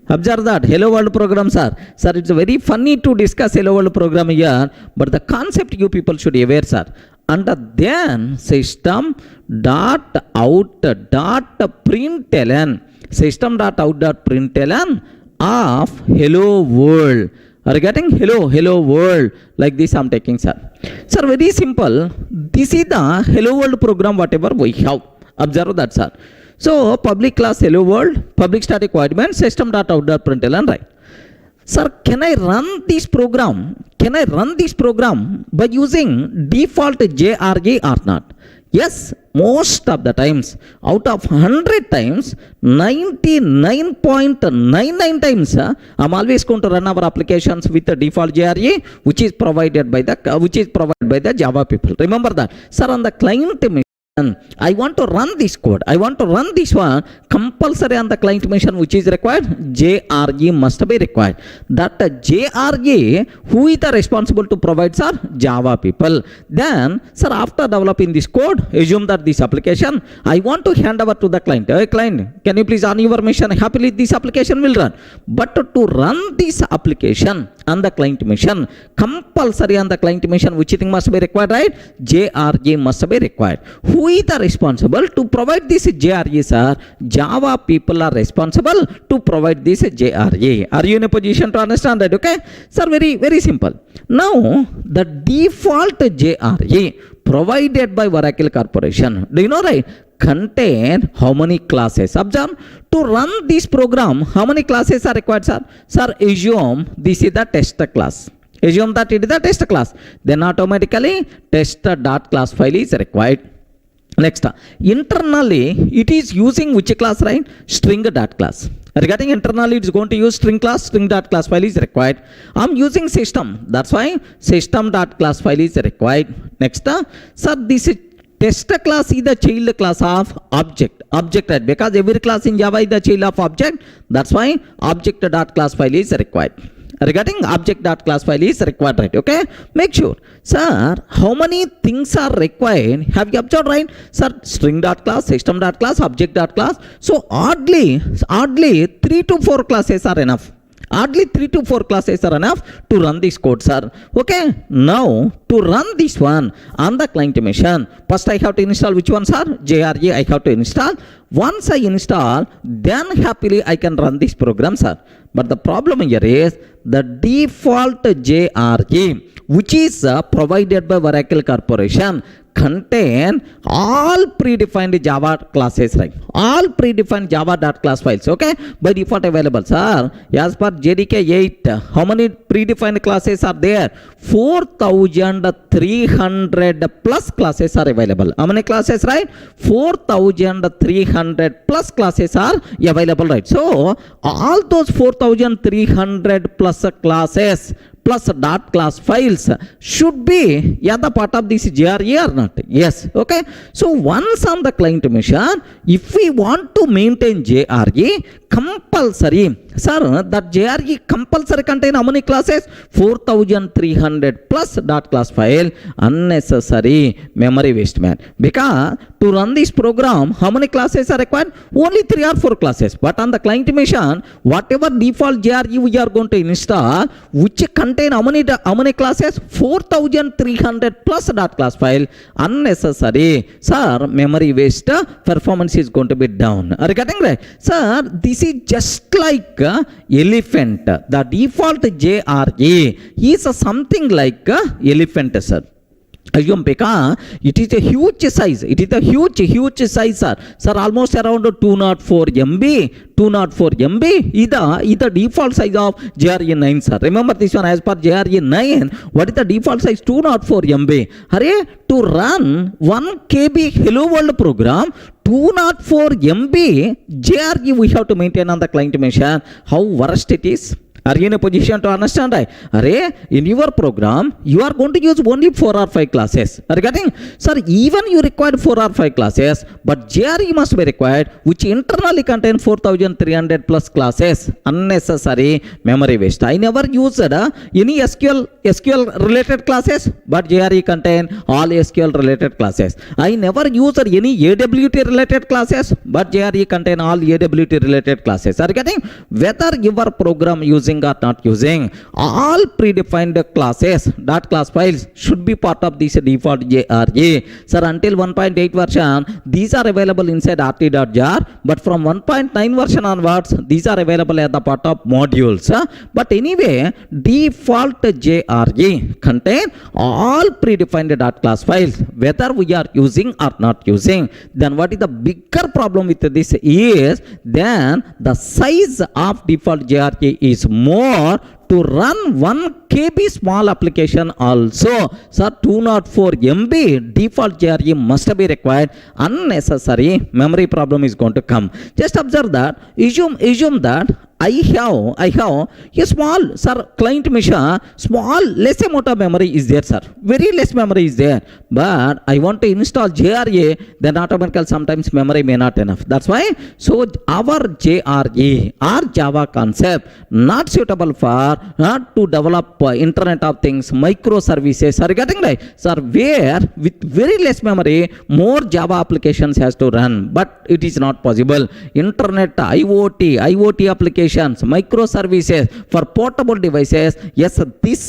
Observe that hello world program, sir. Sir, it's very funny to discuss hello world program here, but the concept you people should be aware, sir. And then system dot out dot println, system dot out dot println of hello world. Are you getting hello world? Like this I'm taking, sir. Sir, very simple. This is the hello world program whatever we have. Observe that, sir. So public class hello world, public static void main, system dot out dot println, right? Sir, can I run this program? Can I run this program by using default JRE or not? Yes, most of the times, out of 100 times, 99.99 times, I'm always going to run our applications with the default JRE, which is provided by the Java people. Remember that, sir. On the client machine, I want to run this code. I want to run this one. Compulsory on the client machine, which is required, JRE must be required. That JRE, who is the responsible to provide, sir? Java people. Then, sir, after developing this code, assume that this application, I want to hand over to the client. Hey, client, can you please on your machine? Happily, this application will run. But to run this application on the client machine, compulsory on the client machine, which thing must be required, right? JRE must be required. Who is the responsible to provide this JRE, sir? Java people are responsible to provide this JRE. Are you in a position to understand that? Okay, sir, very simple. Now, the default JRE provided by Oracle Corporation, do you know, right, contain how many classes? Observe, to run this program, how many classes are required, sir? Sir, assume this is the test class. Assume that it is the test class. Then automatically test.class file is required. Next, internally it is using which class, right? String.class. Regarding internally, it's going to use string class, string.class file is required. I'm using system, that's why system.class file is required. Next, sir, this is test class is the child class of object, right? Because every class in Java is the child of object, that's why object.class file is required. Regarding object.class file is required, right? Okay, make sure, sir, how many things are required? Have you observed, right? Sir, string.class, system.class, object.class. So oddly 3 to 4 classes are enough. Hardly 3 to 4 classes are enough to run this code, sir. Okay, now to run this one on the client machine, first I have to install which one, sir? JRE I have to install. Once I install, then happily I can run this program, sir. But the problem here is the default JRE, which is provided by Oracle Corporation, contain all predefined Java classes, right? All predefined Java.class files, okay? By default available, sir. As per JDK 8, how many predefined classes are there? 4,300 plus classes are available. How many classes, right? 4,300 plus classes are available, right? So, all those 4,300 plus classes plus dot class files should be the part of this JRE or not? Yes. Okay. So once on the client machine, if we want to maintain JRE, compulsory, sir, that JRE compulsory contain how many classes? 4300 plus dot class file. Unnecessary memory waste, man. Because to run this program, how many classes are required? Only 3 or 4 classes. But on the client machine, whatever default JRE we are going to install, which contain how many classes? 4300 plus dot class file. Unnecessary, sir. Memory waste, performance is going to be down. Are you getting right? Sir, this is just like elephant. The default JRE is something like elephant, sir. Assume because it is a huge size. It is a huge size, sir. Sir, almost around 204 MB. 204 MB is the default size of JRE 9, sir. Remember this one, as per JRE 9, what is the default size? 204 MB. Hurry, to run 1 KB Hello World program, 204 MB JRE we have to maintain on the client machine. How worst it is? Are you in a position to understand? Array, in your program, you are going to use only 4 or 5 classes. Are you getting? Sir, even you require 4 or 5 classes, but JRE must be required, which internally contain 4300 plus classes. Unnecessary memory waste. I never used any SQL related classes, but JRE contain all SQL related classes. I never used any AWT related classes, but JRE contain all AWT related classes. Are you getting? Whether your program using or not using, all predefined classes, dot class files should be part of this default JRE. Sir, until 1.8 version, these are available inside rt.jar, but from 1.9 version onwards, these are available as the part of modules. But anyway, default JRE contain all predefined dot class files, whether we are using or not using. Then what is the bigger problem with this is, then the size of default JRE is more to run 1 KB small application also. Sir, 204 MB default JRE must be required. Unnecessary memory problem is going to come. Just observe that. Assume that I have a small, sir, client machine, small, less amount of memory is there, sir. Very less memory is there. But I want to install JRE, then automatically sometimes memory may not enough. That's why, so our JRE or Java concept not suitable for not to develop Internet of Things, microservices. Are you getting right? Sir, where with very less memory, more Java applications has to run. But it is not possible. Internet, IoT applications, microservices for portable devices. Yes, this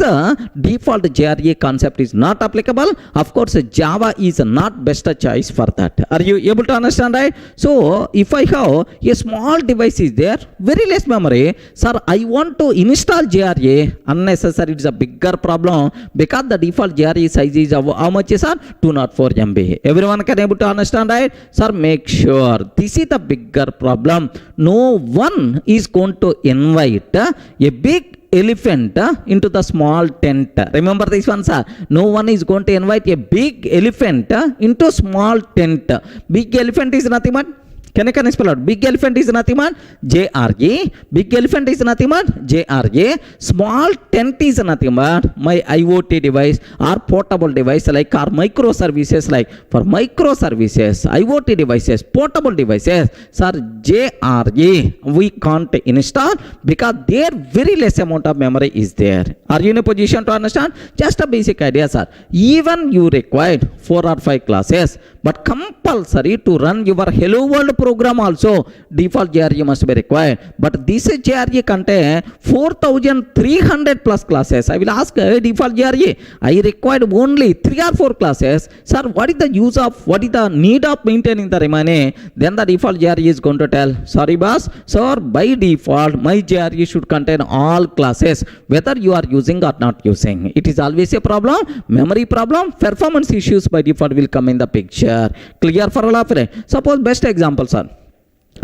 default JRE concept is not applicable. Of course, Java is not best choice for that. Are you able to understand, right? So, if I have a small device is there, very less memory, sir, I want to install JRE, unnecessary, it's a bigger problem because the default JRE size is how much, sir? 204 MB. Everyone can able to understand, right? Sir, make sure this is the bigger problem. No one is going to invite a big elephant into the small tent. Remember this one, sir. No one is going to invite a big elephant into small tent. Big elephant is nothing but, can I spell out? Big elephant is nothing but JRE. Big elephant is nothing but JRE. Small tent is nothing but my IoT device or portable device, like our microservices, like for microservices, IoT devices, portable devices. Sir, JRE we can't install because there very less amount of memory is there. Are you in a position to understand? Just a basic idea, sir. Even you required 4 or 5 classes, but compulsory to run your Hello World program also, default JRE must be required. But this JRE contain 4300 plus classes. I will ask default JRE, I required only 3 or 4 classes. Sir, what is the use of, what is the need of maintaining the remaining? Then the default JRE is going to tell, sorry boss, sir, by default my JRE should contain all classes, whether you are using or not using. It is always a problem, memory problem, performance issues by default will come in the picture. Clear for all of it? Suppose best example, sir.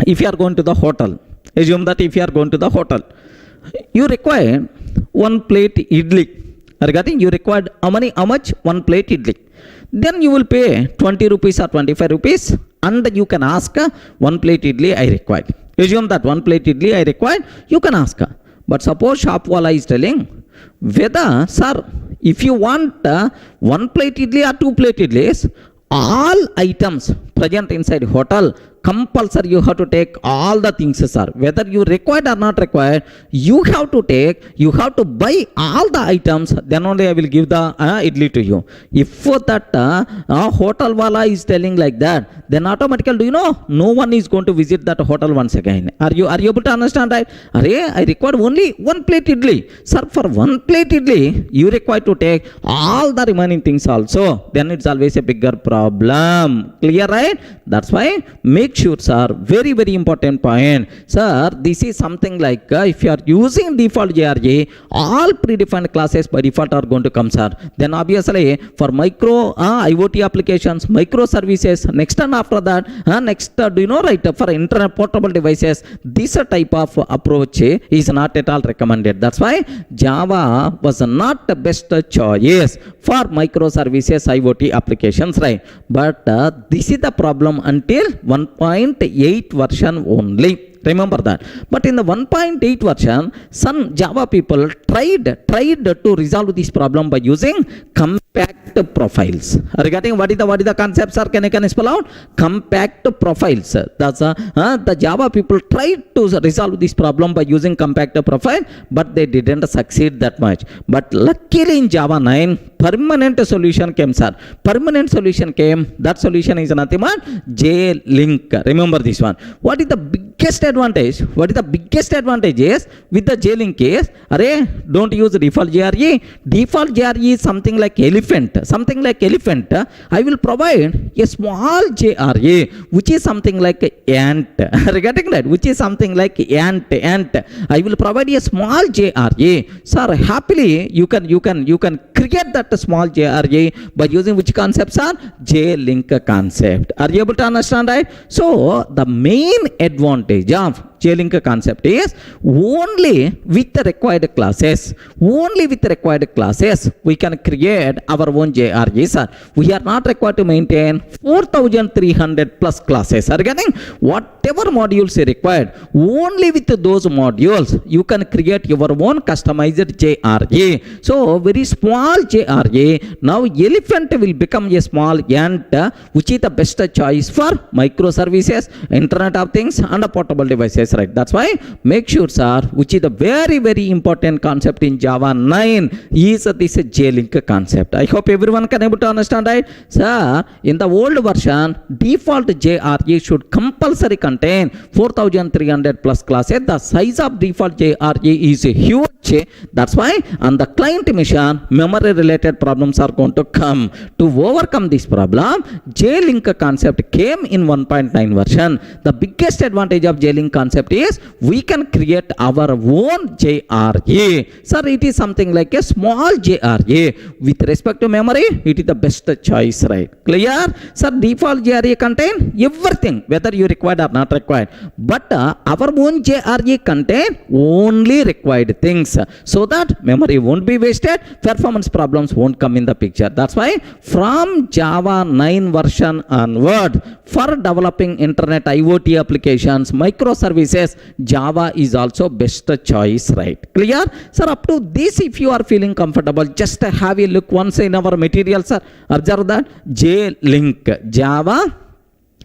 If you are going to the hotel, assume that if you are going to the hotel, you require 1 plate idli. Regarding you required how much? 1 plate idli. Then you will pay 20 rupees or 25 rupees and you can ask 1 plate idli I required. Assume that 1 plate idli I required, you can ask. But suppose shopwala is telling whether, sir, if you want one plate idli or two plate idlis, all items present inside hotel, compulsory you have to take all the things, sir. Whether you required or not required, you have to take, you have to buy all the items, then only I will give the idli to you. If that hotel wala is telling like that, then automatically, do you know, no one is going to visit that hotel once again. Are you able to understand, right? I require only one plate idli. Sir, for one plate idli, you require to take all the remaining things also. Then it's always a bigger problem. Clear, right? That's why make sure, sir, very, very important point. Sir, this is something like if you are using default JRE, all predefined classes by default are going to come, sir. Then obviously for micro IoT applications, microservices, next and after that, next, do you know, right, for internet portable devices, this type of approach is not at all recommended. That's why Java was not the best choice for microservices IoT applications, right? But this is the problem until 1.8 version only. Remember that. But in the 1.8 version, some Java people tried to resolve this problem by using compact profiles. Regarding what is the concept, sir? Can you spell out? Compact profiles. That's the Java people tried to resolve this problem by using compact profile, but they didn't succeed that much. But luckily in Java 9, permanent solution came, sir. Permanent solution came. That solution is nothing but J-Link. Remember this one. What is the biggest advantage? What is the biggest advantage is with the J-Link is, don't use default JRE. Default JRE is something like elephant. Something like elephant. I will provide a small JRE, which is something like ant. Regarding that, which is something like ant. I will provide a small JRE. Sir, happily you can create that small JRE by using which concepts are J-Link concept. Are you able to understand, right? So the main advantage of J-Link concept is only with the required classes. Only with the required classes we can create our own JRE, sir. We are not required to maintain 4,300 plus classes. Are you getting? Whatever modules are required, only with those modules you can create your own customized JRE. So very small JRE. Now elephant will become a small ant, which is the best choice for microservices, Internet of Things, and portable devices. Right, that's why make sure, sir, which is the very, very important concept in Java 9 is this J-Link concept. I hope everyone can able to understand, right? Sir, in the old version, default JRE should compulsory contain 4,300 plus classes. The size of default JRE is huge. That's why on the client mission, memory related problems are going to come. To overcome this problem, J-Link concept came in 1.9 version. The biggest advantage of J-Link concept is we can create our own JRE. Sir, it is something like a small JRE. With respect to memory, it is the best choice, right? Clear? Sir, default JRE contain everything, whether you required or not required. But our own JRE contain only required things, so that memory won't be wasted, performance problems won't come in the picture. That's why from Java 9 version onward, for developing internet IoT applications, microservices, Java is also best choice, right? Clear? Sir, up to this, if you are feeling comfortable, just have a look once in our material, sir. Observe that J-Link, Java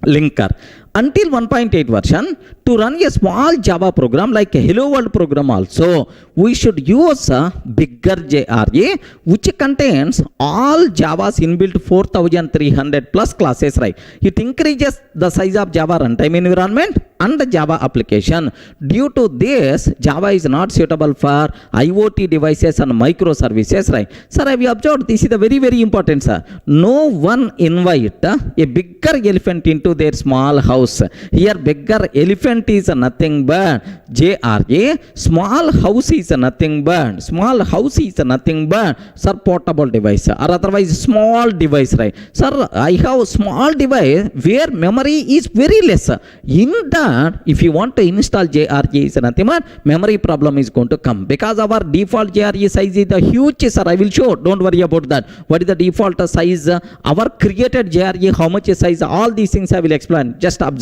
linker. Until 1.8 version, to run a small Java program like a Hello World program also, we should use a bigger JRE, which contains all Java's inbuilt 4,300 plus classes, right? It increases the size of Java runtime environment and the Java application. Due to this, Java is not suitable for IoT devices and microservices, right? Sir, have you observed? This is the very, very important, sir. No one invite a bigger elephant into their small house. Here, bigger elephant is nothing but JRE. Small house is nothing but sir, portable device or otherwise small device, right? Sir, I have small device where memory is very less. In that, if you want to install JRE is nothing but memory problem is going to come, because our default JRE size is the huge, sir. I will show. Don't worry about that. What is the default size? Our created JRE, how much size? All these things I will explain. Just observe.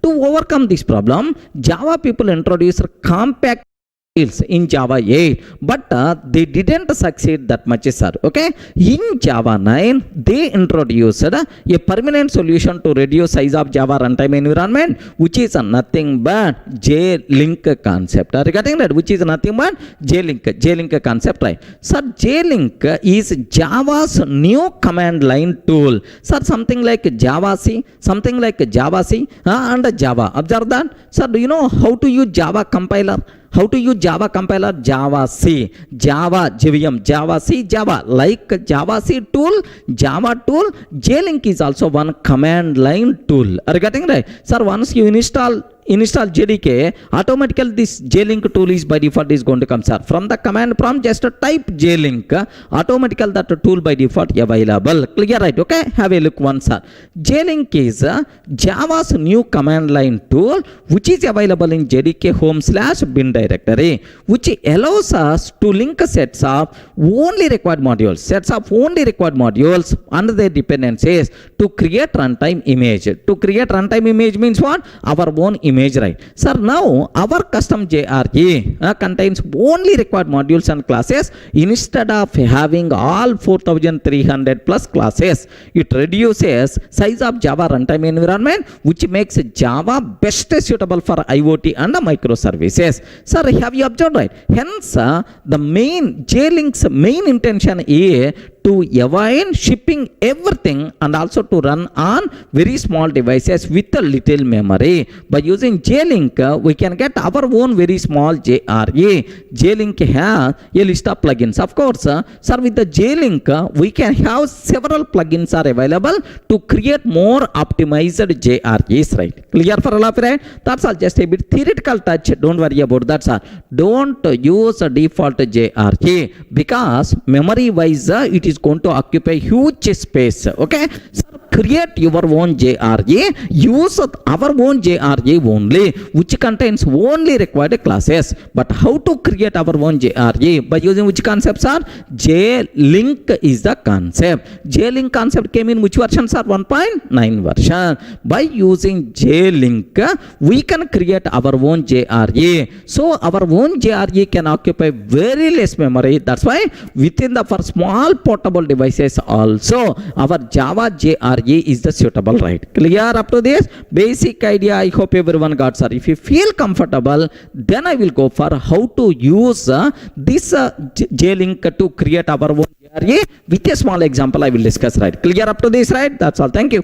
To overcome this problem, Java people introduced compact in Java 8, but they didn't succeed that much, sir. Okay, in Java 9 they introduced a permanent solution to reduce size of Java runtime environment, which is nothing but J-link concept. Are you getting that? Which is nothing but J-link concept, right? Sir, J-link is Java's new command line tool. Sir, something like Java C, and Java. Observe that. Sir, do you know how to use Java compiler? How to use Java compiler? Java C, Java JVM, Java C, Java. Like Java C tool, Java tool, J-link is also one command line tool. Are you getting right? Sir, once you install JDK, automatically this J-link tool is by default is going to come, sir. From the command prompt, just type J-link, automatically that tool by default available. Clear, right? Okay, have a look once, sir. J-link is Java's new command line tool, which is available in JDK home/bin directory, which allows us to link sets of only required modules and their dependencies to create runtime image. To create runtime image means what? Our own image, right? Sir, now our custom JRE contains only required modules and classes instead of having all 4300 plus classes. It reduces size of Java runtime environment, which makes Java best suitable for IoT and microservices. Sir, have you observed, right? Hence, the main J-link's main intention is to avoid shipping everything and also to run on very small devices with a little memory. By using J-link, we can get our own very small JRE. J-link has a list of plugins. Of course, sir, with the J-link, we can have several plugins are available to create more optimized JREs, right? Clear for all of you, right? That's all, just a bit theoretical touch. Don't worry about that, sir. Don't use a default JRE because memory wise, it is going to occupy huge space. Okay, sir, create your own JRE, use our own JRE only, which contains only required classes. But how to create our own JRE? By using which concepts are? J-link is the concept. J-link concept came in which version, sir? 1.9 version. By using J-link, we can create our own JRE. So our own JRE can occupy very less memory. That's why within the for small portable devices also our Java JRE is the suitable, right? Clear up to this basic idea? I hope everyone got, sir. If you feel comfortable, then I will go for how to use this J-link to create our own JRE with a small example I will discuss, right? Clear up to this, right? That's all. Thank you.